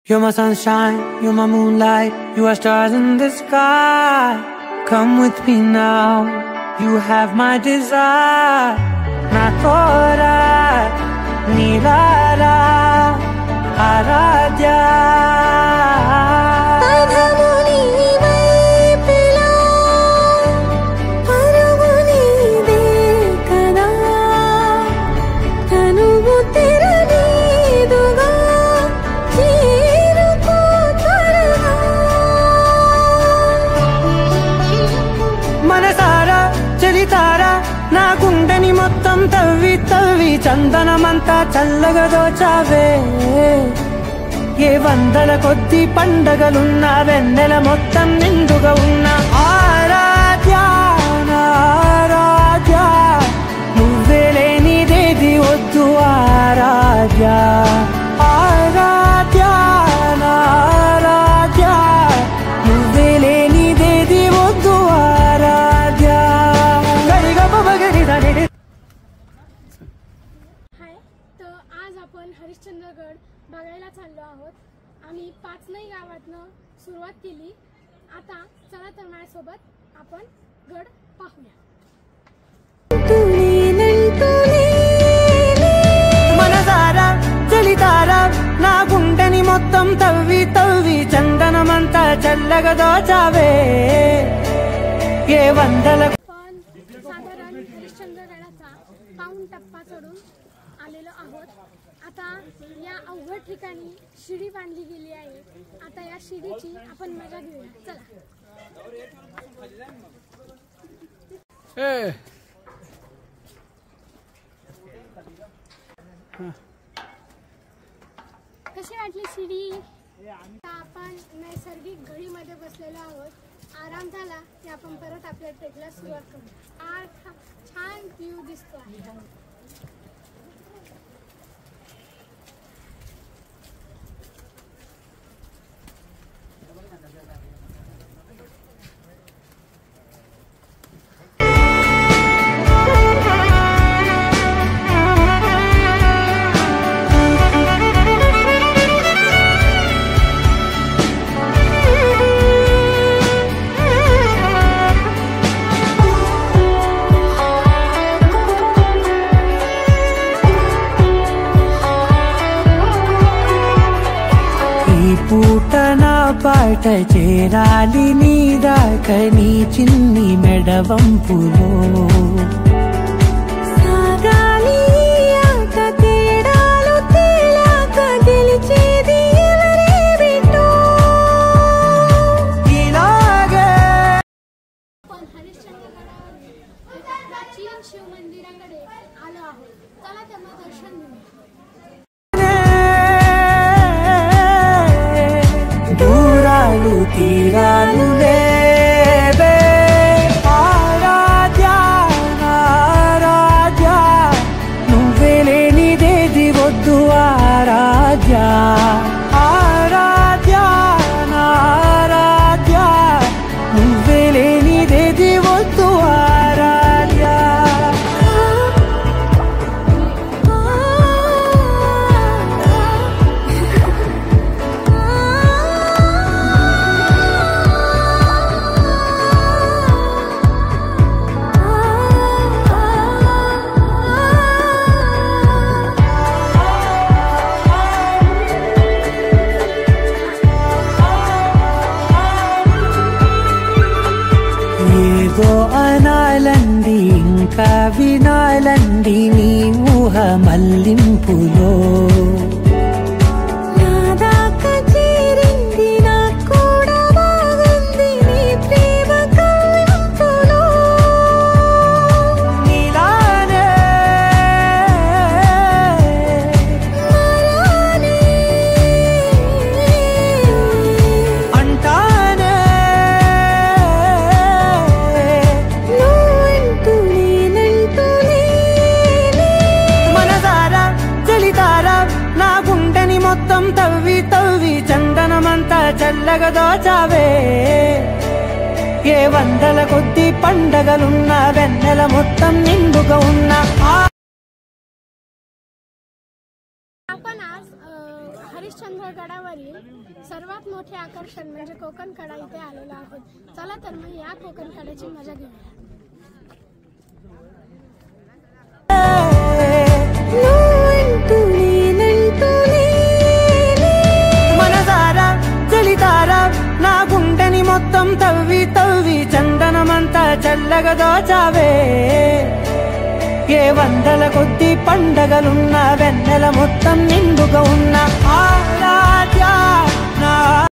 You're my sunshine, you're my moonlight, you are stars in the sky. Come with me now, you have my desire. Na tora, nirara, aradhya. నా గుండెని మొత్తం తవ్వి తవ్వి చందనమంతా చల్లగా దోచావే. ఏ వందల కొద్ది పండగలున్న వెన్నెల మొత్తం నిండుగా ఉన్న ఆరాధ్య ఆరాధ్య, నువ్వే లేనిదేది వద్దు ఆరాధ్య ఆరాధ్య ఆరాధ్య, నువ్వే లేనిదేది వద్దు ఆరాధ్య. हाय, तर आज आपण हरिश्चंद्रगड बघायला चाललो आहोत. आम्ही 5 गावातनं सुरुवात केली. आता चला तर माझ्यासोबत आपण गड पाहूया. మనసారా చలితారా నా గుండెని మొత్తం తవ్వి తవ్వి చందనమంతా చల్లగా దోచావే. ఏ వందల साधारण हरिश्चंद्रगडाचा पाऊण टप्पा चढून आलेलो आहोत. आता या अवघड ठिकाणी शिडी बांधली गेली आहे. आता या शिडीची आपण मजा घेऊया. चला. कशी वाटली शिडी? आता आपण नैसर्गिक घडीमध्ये बसलेलो आहोत. आराम झाला की आपण परत आपल्या ट्रेकला सुरुवात करू. छान व्ह्यू दिसतो आहे. పూట నా పాట చేరాలి నీ దాకా నీ చిన్ని మెడవంపులో. సాగాలి ఆట తేడాలు తేలాక గెలిచేది ఎవరే బిడ్డో. ఇలాగే पण हरिश्चंद्रगडावर प्राचीन शिव मंदिराकडे आलो आहोत. चला त्यांना दर्शन घेऊया. దూరాలు తీరాలు లేవే ఆరాధ్య ఆరాధ్య, నువ్వే లేనిదేది వద్దు ఆరాధ్య ఆరాధ్య ఆరాధ్య, నువ్వే లేనిదేది వద్దు ఆరాధ్య. ఏదో అనాలండి ఇంకా వినాలండి నీ ఊహ మల్లింపులో. నాదాకా చేరింది నాకు కూడా బాగుంది నీ ప్రేమ కవింపులో. నీలానే మరానే అంటానే నువ్వంటూ నేనంటూ లేనే. మనసారా చలితారా నా గుండెని మొత్తం తవ్వి తవ్వి చందనమంతా చల్లగా దోచావే. ఏ వందల కొద్ది పండగలున్న వెన్నెల మొత్తం నిండుగా ఉన్న आपण आज हरिश्चंद्र गडावरील सर्वात मोठे आकर्षण म्हणजे कोकण कडा इथे आलेलो आहोत। चला तर मग या कोकण कड्याची मजा घेऊया। మనసారా చలితారా నా గుండెని మొత్తం తవ్వి తవ్వి చందనమంతా చల్లగా దోచావే। ఏ వందల కొద్ది పండగలున్న వెన్నెల మొత్తం నిండుగా ఉన్న ఆరాధ్య నా